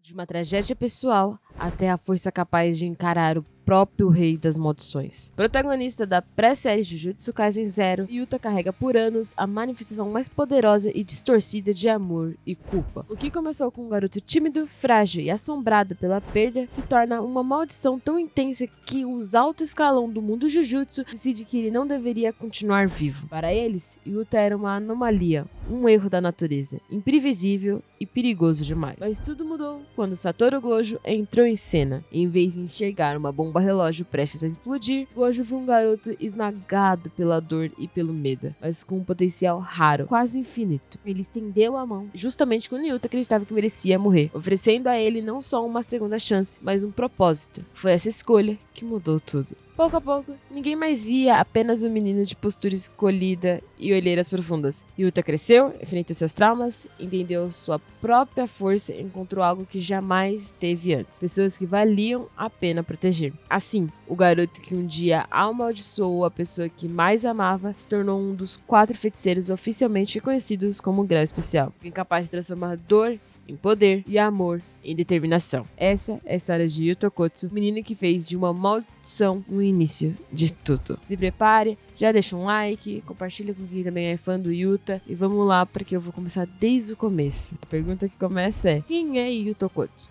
De uma tragédia pessoal até a força capaz de encarar o próprio rei das maldições. Protagonista da pré-série Jujutsu Kaisen Zero, Yuta carrega por anos a manifestação mais poderosa e distorcida de amor e culpa. O que começou com um garoto tímido, frágil e assombrado pela perda, se torna uma maldição tão intensa que os alto escalão do mundo Jujutsu decide que ele não deveria continuar vivo. Para eles, Yuta era uma anomalia, um erro da natureza, imprevisível e perigoso demais. Mas tudo mudou quando Satoru Gojo entrou em cena. Em vez de enxergar uma bomba relógio prestes a explodir, Gojo foi um garoto esmagado pela dor e pelo medo, mas com um potencial raro, quase infinito. Ele estendeu a mão justamente quando Yuta acreditava que merecia morrer, oferecendo a ele não só uma segunda chance, mas um propósito. Foi essa escolha que mudou tudo. Pouco a pouco, ninguém mais via apenas um menino de postura escolhida e olheiras profundas. Yuta cresceu, enfrentou seus traumas, entendeu sua própria força e encontrou algo que jamais teve antes. Pessoas que valiam a pena proteger. Assim, o garoto que um dia amaldiçoou a pessoa que mais amava se tornou um dos 4 feiticeiros oficialmente reconhecidos como grau especial, incapaz de transformar dor em poder e amor em determinação. Essa é a história de Yuta Okkotsu, menino que fez de uma maldição o início de tudo. Se prepare, já deixa um like, compartilha com quem também é fã do Yuta e vamos lá porque eu vou começar desde o começo. A pergunta que começa é: quem é Yuta Okkotsu?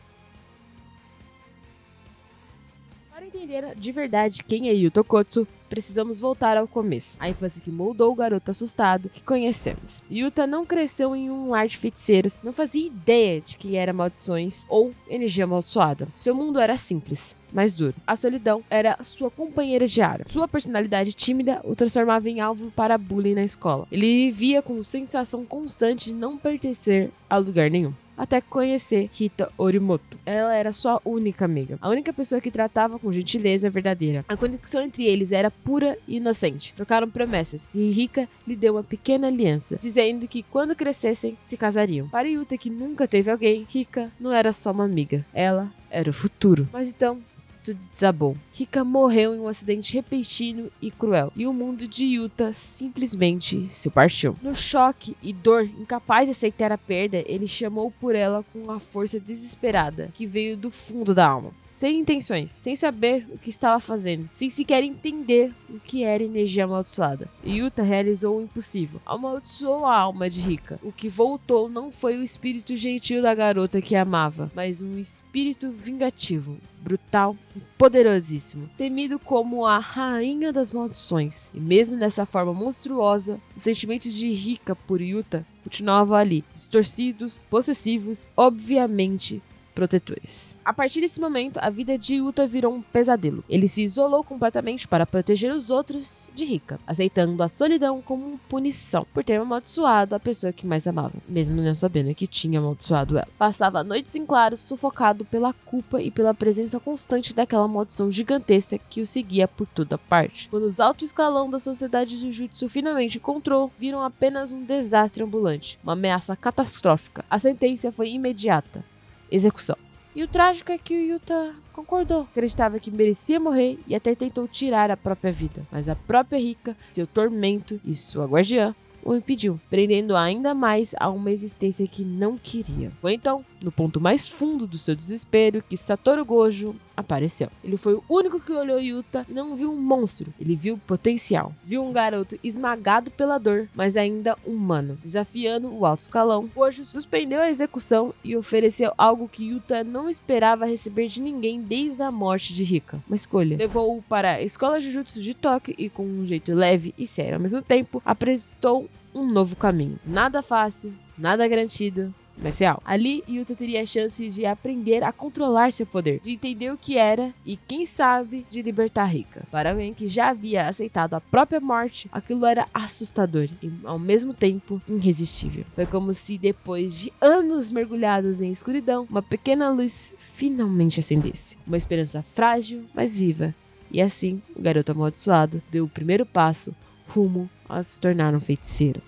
Para entender de verdade quem é Yuta Okkotsu, precisamos voltar ao começo, a infância que moldou o garoto assustado que conhecemos. Yuta não cresceu em um lar de feiticeiros, não fazia ideia de que era maldições ou energia amaldiçoada. Seu mundo era simples, mas duro. A solidão era sua companheira diária. Sua personalidade tímida o transformava em alvo para bullying na escola. Ele vivia com sensação constante de não pertencer a lugar nenhum. Até conhecer Rita Orimoto. Ela era sua única amiga. A única pessoa que tratava com gentileza verdadeira. A conexão entre eles era pura e inocente. Trocaram promessas e Rika lhe deu uma pequena aliança, dizendo que quando crescessem, se casariam. Para Yuta, que nunca teve alguém, Rika não era só uma amiga. Ela era o futuro. Mas então, tudo desabou. Rika morreu em um acidente repentino e cruel, e o mundo de Yuta simplesmente se partiu. No choque e dor, incapaz de aceitar a perda, ele chamou por ela com uma força desesperada que veio do fundo da alma, sem intenções, sem saber o que estava fazendo, sem sequer entender o que era energia amaldiçoada. Yuta realizou o impossível, amaldiçoou a alma de Rika. O que voltou não foi o espírito gentil da garota que amava, mas um espírito vingativo, brutal e poderosíssimo, temido como a rainha das maldições. E mesmo dessa forma monstruosa, os sentimentos de Rika por Yuta continuavam ali, distorcidos, possessivos, obviamente protetores. A partir desse momento, a vida de Yuta virou um pesadelo. Ele se isolou completamente para proteger os outros de Rika, aceitando a solidão como punição por ter amaldiçoado a pessoa que mais amava, mesmo não sabendo que tinha amaldiçoado ela. Passava noites em claro, sufocado pela culpa e pela presença constante daquela maldição gigantesca que o seguia por toda parte. Quando os alto escalão da sociedade Jujutsu finalmente encontrou, viram apenas um desastre ambulante, uma ameaça catastrófica. A sentença foi imediata: execução. E o trágico é que o Yuta concordou. Acreditava que merecia morrer e até tentou tirar a própria vida. Mas a própria Rika, seu tormento e sua guardiã o impediu, prendendo ainda mais a uma existência que não queria. Foi então, no ponto mais fundo do seu desespero, que Satoru Gojo apareceu. Ele foi o único que olhou Yuta e não viu um monstro, ele viu potencial. Viu um garoto esmagado pela dor, mas ainda humano. Desafiando o alto escalão, Gojo suspendeu a execução e ofereceu algo que Yuta não esperava receber de ninguém desde a morte de Rika. Uma escolha. Levou-o para a escola Jujutsu de Tóquio e, com um jeito leve e sério ao mesmo tempo, apresentou um novo caminho. Nada fácil, nada garantido, mas real. Ali, Yuta teria a chance de aprender a controlar seu poder, de entender o que era e, quem sabe, de libertar Rika. Para alguém que já havia aceitado a própria morte, aquilo era assustador e, ao mesmo tempo, irresistível. Foi como se, depois de anos mergulhados em escuridão, uma pequena luz finalmente acendesse. Uma esperança frágil, mas viva. E assim, o garoto amaldiçoado deu o primeiro passo rumo a se tornar um feiticeiro.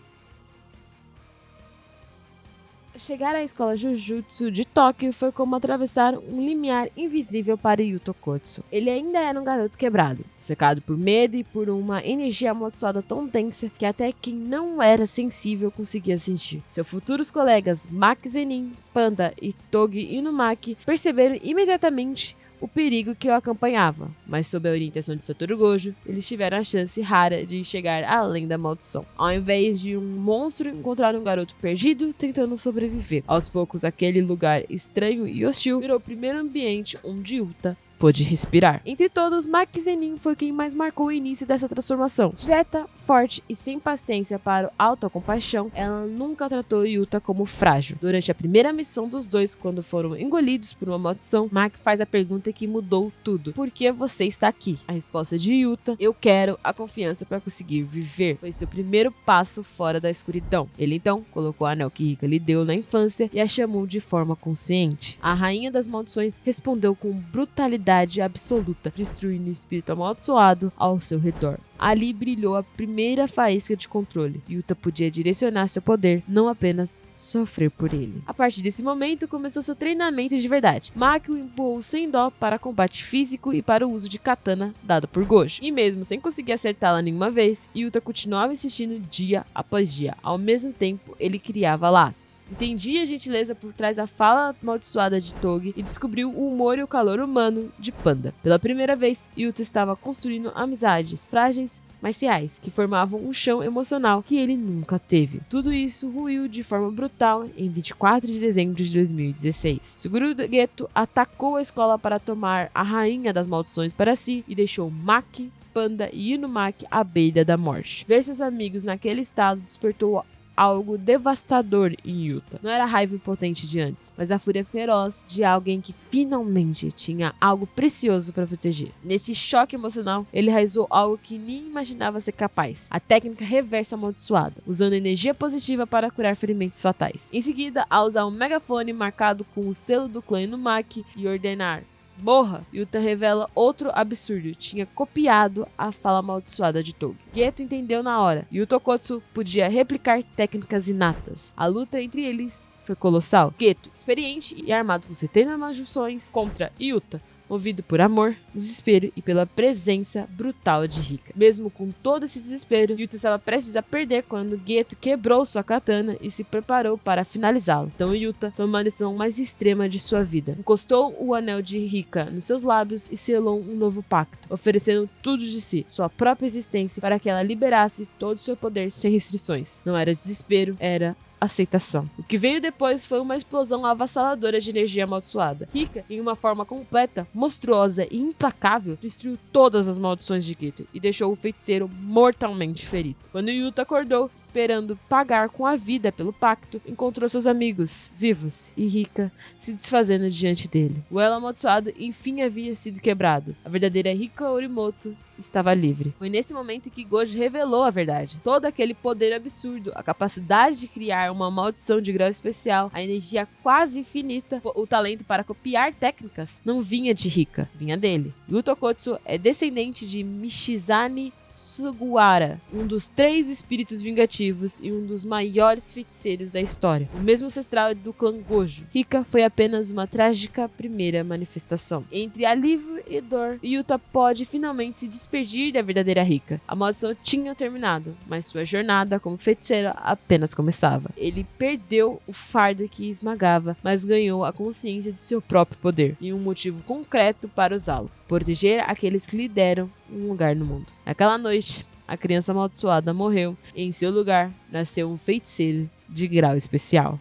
Chegar à escola Jujutsu de Tóquio foi como atravessar um limiar invisível para Yu Tokotsu. Ele ainda era um garoto quebrado, cercado por medo e por uma energia amaldiçoada tão densa que até quem não era sensível conseguia sentir. Seus futuros colegas Maki Zenin, Panda e Togi Inumaki perceberam imediatamente o perigo que o acompanhava, mas sob a orientação de Satoru Gojo, eles tiveram a chance rara de chegar além da maldição. Ao invés de um monstro, encontraram um garoto perdido tentando sobreviver. Aos poucos, aquele lugar estranho e hostil virou o primeiro ambiente onde Yuta pôde respirar. Entre todos, Maki Zenin foi quem mais marcou o início dessa transformação. Direta, forte e sem paciência para autocompaixão, ela nunca tratou Yuta como frágil. Durante a primeira missão dos dois, quando foram engolidos por uma maldição, Maki faz a pergunta que mudou tudo. Por que você está aqui? A resposta de Yuta: eu quero a confiança para conseguir viver. Foi seu primeiro passo fora da escuridão. Ele então colocou o anel que Rika lhe deu na infância e a chamou de forma consciente. A rainha das maldições respondeu com brutalidade absoluta, destruindo o espírito amaldiçoado ao seu redor. Ali brilhou a primeira faísca de controle. Yuta podia direcionar seu poder, não apenas sofrer por ele. A partir desse momento, começou seu treinamento de verdade. Maki o empurrou sem dó para combate físico e para o uso de katana dado por Gojo. E mesmo sem conseguir acertá-la nenhuma vez, Yuta continuava insistindo dia após dia. Ao mesmo tempo, ele criava laços. Entendia a gentileza por trás da fala amaldiçoada de Togi e descobriu o humor e o calor humano de Panda. Pela primeira vez, Yuta estava construindo amizades frágeis, mas reais, que formavam um chão emocional que ele nunca teve. Tudo isso ruiu de forma brutal em 24 de dezembro de 2016. Suguru Geto atacou a escola para tomar a rainha das maldições para si e deixou Maki, Panda e Inumaki à beira da morte. Ver seus amigos naquele estado despertou algo devastador em Yuta. Não era a raiva impotente de antes, mas a fúria feroz de alguém que finalmente tinha algo precioso para proteger. Nesse choque emocional, ele realizou algo que nem imaginava ser capaz: a técnica reversa amaldiçoada, usando energia positiva para curar ferimentos fatais. Em seguida, ao usar um megafone marcado com o selo do clã Inumaki e ordenar morra, Yuta revela outro absurdo: tinha copiado a fala amaldiçoada de Togi. Geto entendeu na hora. Yu Tokotsu podia replicar técnicas inatas. A luta entre eles foi colossal. Geto, experiente e armado com 70 maldições, contra Yuta, movido por amor, desespero e pela presença brutal de Rika. Mesmo com todo esse desespero, Yuta estava prestes a perder quando Geto quebrou sua katana e se preparou para finalizá-lo. Então Yuta tomou a decisão mais extrema de sua vida. Encostou o anel de Rika nos seus lábios e selou um novo pacto, oferecendo tudo de si, sua própria existência, para que ela liberasse todo o seu poder sem restrições. Não era desespero, era aceitação. O que veio depois foi uma explosão avassaladora de energia amaldiçoada. Rika, em uma forma completa, monstruosa e implacável, destruiu todas as maldições de Geto e deixou o feiticeiro mortalmente ferido. Quando Yuta acordou, esperando pagar com a vida pelo pacto, encontrou seus amigos vivos e Rika se desfazendo diante dele. O elo amaldiçoado enfim havia sido quebrado. A verdadeira Rika Orimoto estava livre. Foi nesse momento que Gojo revelou a verdade. Todo aquele poder absurdo, a capacidade de criar uma maldição de grau especial, a energia quase infinita, o talento para copiar técnicas, não vinha de Rika, vinha dele. Yu Tokotsu é descendente de Michizane Sugawara, um dos 3 espíritos vingativos e um dos maiores feiticeiros da história, o mesmo ancestral do clã Gojo. Rika foi apenas uma trágica primeira manifestação. Entre alívio e dor, Yuta pode finalmente se despedir da verdadeira Rika. A maldição tinha terminado, mas sua jornada como feiticeiro apenas começava. Ele perdeu o fardo que esmagava, mas ganhou a consciência de seu próprio poder e um motivo concreto para usá-lo: proteger aqueles que lhe deram um lugar no mundo. Naquela noite, a criança amaldiçoada morreu e em seu lugar nasceu um feiticeiro de grau especial.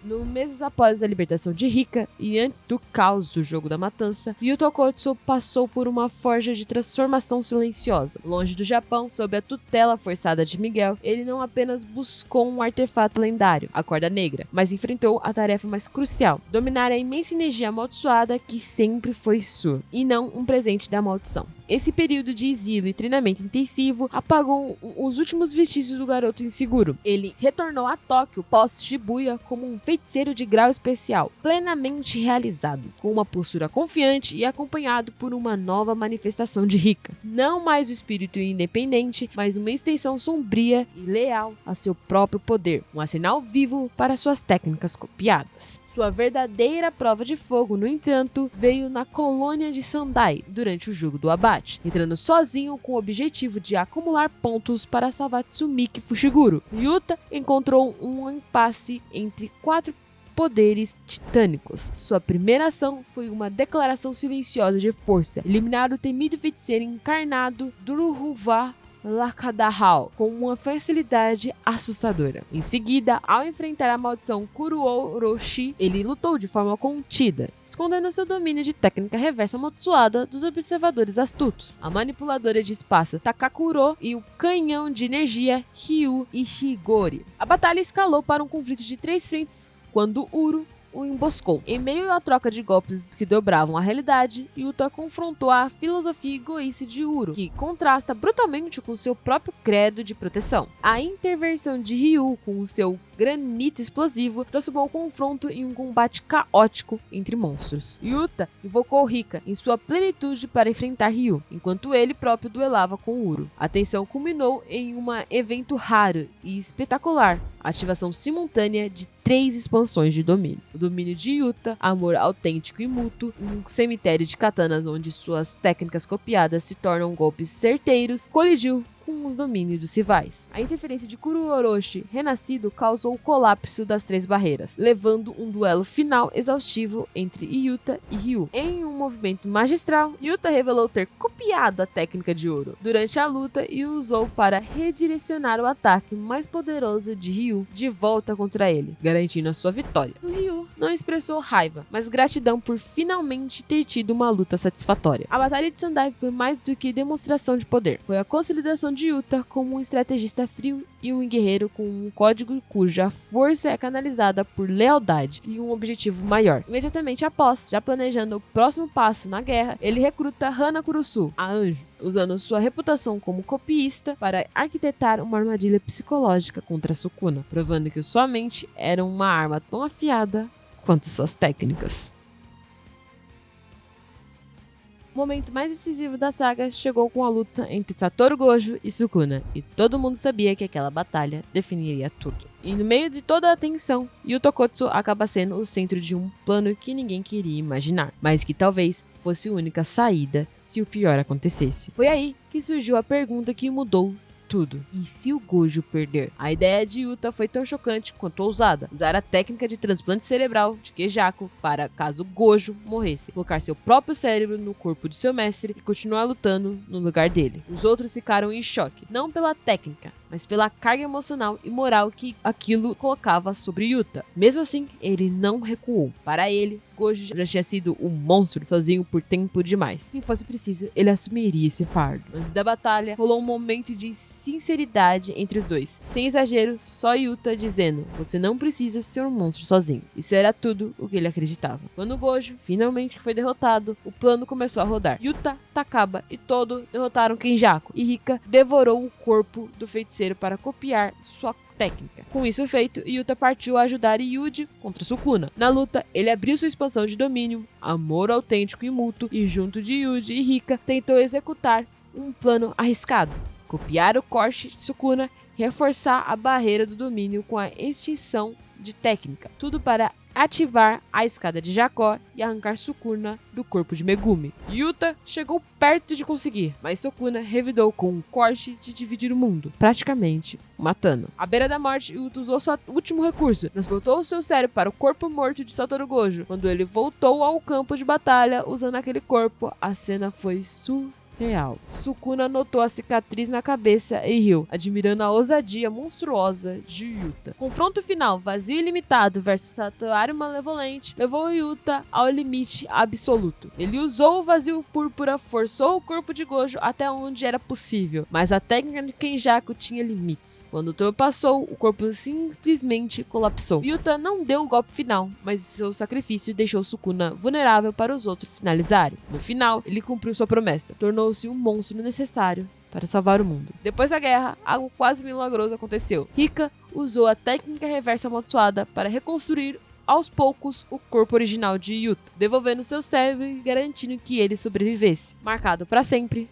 No meses após a libertação de Rika e antes do caos do jogo da matança, Yu Tokotsu passou por uma forja de transformação silenciosa. Longe do Japão, sob a tutela forçada de Miguel, ele não apenas buscou um artefato lendário, a Corda Negra, mas enfrentou a tarefa mais crucial: dominar a imensa energia amaldiçoada que sempre foi sua, e não um presente da maldição. Esse período de exílio e treinamento intensivo apagou os últimos vestígios do garoto inseguro. Ele retornou a Tóquio pós-Shibuya como um feiticeiro de grau especial, plenamente realizado, com uma postura confiante e acompanhado por uma nova manifestação de Rika. Não mais o espírito independente, mas uma extensão sombria e leal a seu próprio poder, um arsenal vivo para suas técnicas copiadas. Sua verdadeira prova de fogo, no entanto, veio na colônia de Sendai durante o jogo do abate, entrando sozinho com o objetivo de acumular pontos para salvar Tsumiki Fushiguro. Yuta encontrou um impasse entre 4 poderes titânicos. Sua primeira ação foi uma declaração silenciosa de força, eliminar o temido feiticeiro encarnado Duruhuva Lakadahal com uma facilidade assustadora. Em seguida, ao enfrentar a maldição Kuruoroshi, ele lutou de forma contida, escondendo seu domínio de técnica reversa amaldiçoada dos observadores astutos, a manipuladora de espaço Takakuro e o canhão de energia Ryu Ishigori. A batalha escalou para um conflito de 3 frentes quando Uro o emboscou. Em meio à troca de golpes que dobravam a realidade, Yuta confrontou a filosofia egoísta de Uro, que contrasta brutalmente com seu próprio credo de proteção. A intervenção de Ryu com o seu granito explosivo transformou o confronto em um combate caótico entre monstros. Yuta invocou Rika em sua plenitude para enfrentar Ryu, enquanto ele próprio duelava com Uro. A tensão culminou em um evento raro e espetacular, a ativação simultânea de 3 expansões de domínio. O domínio de Yuta, amor autêntico e mútuo, um cemitério de katanas onde suas técnicas copiadas se tornam golpes certeiros, colidiu com os domínios dos rivais. A interferência de Kuruoroshi renascido causou o colapso das 3 barreiras, levando um duelo final exaustivo entre Yuta e Ryu. Em um movimento magistral, Yuta revelou ter copiado a técnica de Uro durante a luta e usou para redirecionar o ataque mais poderoso de Ryu de volta contra ele, garantindo a sua vitória. O Ryu não expressou raiva, mas gratidão por finalmente ter tido uma luta satisfatória. A Batalha de Sendai foi mais do que demonstração de poder, foi a consolidação de Yuta como um estrategista frio e um guerreiro com um código cuja força é canalizada por lealdade e um objetivo maior. Imediatamente após, já planejando o próximo passo na guerra, ele recruta Hana Kurusu, a Anjo, usando sua reputação como copiista para arquitetar uma armadilha psicológica contra Sukuna, provando que sua mente era uma arma tão afiada quanto suas técnicas. O momento mais decisivo da saga chegou com a luta entre Satoru Gojo e Sukuna, e todo mundo sabia que aquela batalha definiria tudo. E no meio de toda a tensão, Yu Tokotsu acaba sendo o centro de um plano que ninguém queria imaginar, mas que talvez fosse a única saída se o pior acontecesse. Foi aí que surgiu a pergunta que mudou tudo. E se o Gojo perder? A ideia de Yuta foi tão chocante quanto ousada. Usar a técnica de transplante cerebral de Keijaku para, caso Gojo morresse, colocar seu próprio cérebro no corpo de seu mestre e continuar lutando no lugar dele. Os outros ficaram em choque, não pela técnica, mas pela carga emocional e moral que aquilo colocava sobre Yuta. Mesmo assim, ele não recuou. Para ele, Gojo já tinha sido um monstro sozinho por tempo demais. Se fosse preciso, ele assumiria esse fardo. Antes da batalha, rolou um momento de sinceridade entre os dois. Sem exagero, só Yuta dizendo: você não precisa ser um monstro sozinho. Isso era tudo o que ele acreditava. Quando Gojo finalmente foi derrotado, o plano começou a rodar. Yuta, Takaba e Todo derrotaram Kenjaku, e Rika devorou o corpo do feiticeiro para copiar sua técnica. Com isso feito, Yuta partiu a ajudar Yuji contra Sukuna. Na luta, ele abriu sua expansão de domínio, amor autêntico e mútuo, e junto de Yuji e Rika, tentou executar um plano arriscado: copiar o corte de Sukuna, reforçar a barreira do domínio com a extinção de técnica, tudo para ativar a escada de Jacó e arrancar Sukuna do corpo de Megumi. Yuta chegou perto de conseguir, mas Sukuna revidou com um corte de dividir o mundo, praticamente matando. À beira da morte, Yuta usou seu último recurso, transportou seu cérebro para o corpo morto de Satoru Gojo. Quando ele voltou ao campo de batalha usando aquele corpo, a cena foi surreal. Sukuna notou a cicatriz na cabeça e riu, admirando a ousadia monstruosa de Yuta. Confronto final, vazio ilimitado versus Satuário Malevolente, levou Yuta ao limite absoluto. Ele usou o vazio púrpura, forçou o corpo de Gojo até onde era possível, mas a técnica de Kenjaku tinha limites. Quando o tempo passou, o corpo simplesmente colapsou. Yuta não deu o golpe final, mas seu sacrifício deixou Sukuna vulnerável para os outros finalizarem. No final, ele cumpriu sua promessa, tornou tornou-se um monstro necessário para salvar o mundo. Depois da guerra, algo quase milagroso aconteceu. Rika usou a técnica reversa amaldiçoada para reconstruir aos poucos o corpo original de Yuta, devolvendo seu cérebro e garantindo que ele sobrevivesse, marcado para sempre,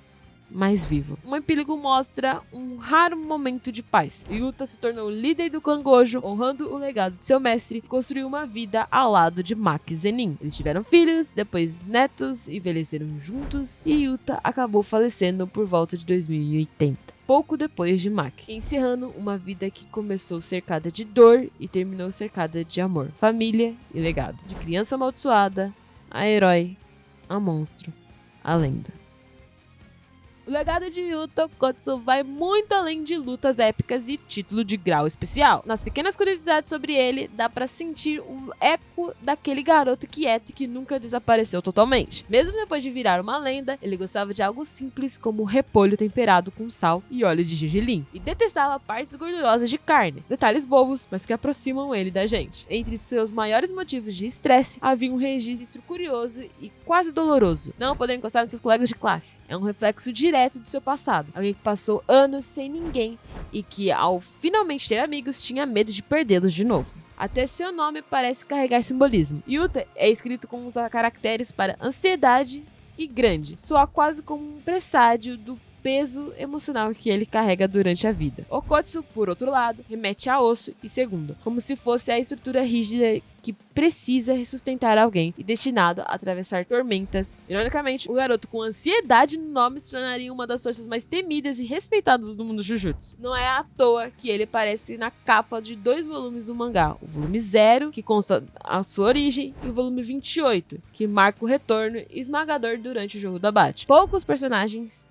mais vivo. Um epílogo mostra um raro momento de paz. Yuta se tornou líder do clã Gojo, honrando o legado de seu mestre e construiu uma vida ao lado de Maki Zenin. Eles tiveram filhos, depois netos, envelheceram juntos e Yuta acabou falecendo por volta de 2080. Pouco depois de Maki, encerrando uma vida que começou cercada de dor e terminou cercada de amor, família e legado. De criança amaldiçoada, a herói, a monstro, a lenda. O legado de Yu Tokkotsu vai muito além de lutas épicas e título de grau especial. Nas pequenas curiosidades sobre ele, dá pra sentir o eco daquele garoto quieto que nunca desapareceu totalmente. Mesmo depois de virar uma lenda, ele gostava de algo simples como repolho temperado com sal e óleo de gergelim, e detestava partes gordurosas de carne. Detalhes bobos, mas que aproximam ele da gente. Entre seus maiores motivos de estresse, havia um registro curioso e quase doloroso: não poder encostar nos seus colegas de classe. É um reflexo direto do seu passado. Alguém que passou anos sem ninguém e que, ao finalmente ter amigos, tinha medo de perdê-los de novo. Até seu nome parece carregar simbolismo. Yuta é escrito com os caracteres para ansiedade e grande. Soa quase como um presságio do peso emocional que ele carrega durante a vida. Okkotsu, por outro lado, remete a osso e segundo, como se fosse a estrutura rígida que precisa sustentar alguém e destinado a atravessar tormentas. Ironicamente, o garoto com ansiedade no nome se tornaria uma das forças mais temidas e respeitadas do mundo Jujutsu. Não é à toa que ele aparece na capa de 2 volumes do mangá: o volume 0, que consta a sua origem, e o volume 28, que marca o retorno esmagador durante o jogo do abate. Poucos personagens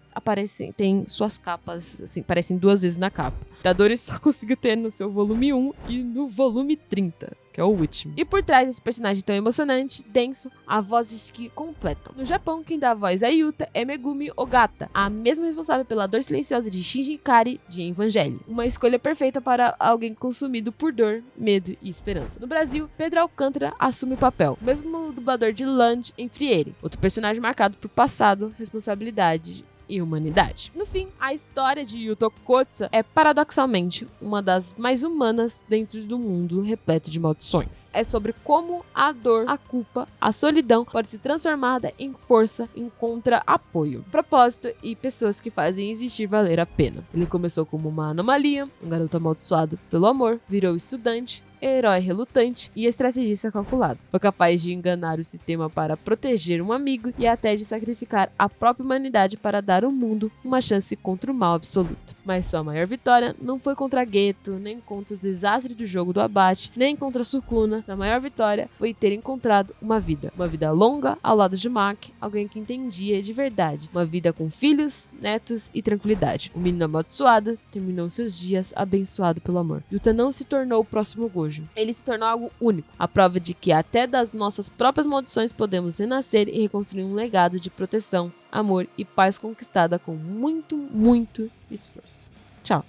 tem suas capas, assim, aparecem 2 vezes na capa. Itadori só conseguiu ter no seu volume 1 e no volume 30, que é o último. E por trás desse personagem tão emocionante, denso, há vozes que completam. No Japão, quem dá a voz a Yuta é Megumi Ogata, a mesma responsável pela dor silenciosa de Shinji Ikari de Evangelho. Uma escolha perfeita para alguém consumido por dor, medo e esperança. No Brasil, Pedro Alcântara assume o papel, o mesmo dublador de Land em Friere, outro personagem marcado por passado, responsabilidade e humanidade. No fim, a história de Yu Tokkotsu é paradoxalmente uma das mais humanas dentro do mundo repleto de maldições. É sobre como a dor, a culpa, a solidão pode ser transformada em força, em contra-apoio, propósito e pessoas que fazem existir valer a pena. Ele começou como uma anomalia, um garoto amaldiçoado pelo amor, virou estudante, herói relutante e estrategista calculado. Foi capaz de enganar o sistema para proteger um amigo e até de sacrificar a própria humanidade para dar ao mundo uma chance contra o mal absoluto. Mas sua maior vitória não foi contra Geto, nem contra o desastre do jogo do abate, nem contra Sukuna. Sua maior vitória foi ter encontrado uma vida longa ao lado de Maki, alguém que entendia de verdade, uma vida com filhos, netos e tranquilidade. O menino amaldiçoado terminou seus dias abençoado pelo amor. Yuta não se tornou o próximo Gojo. Ele se tornou algo único, a prova de que até das nossas próprias maldições podemos renascer e reconstruir um legado de proteção, amor e paz conquistada com muito, muito esforço. Tchau!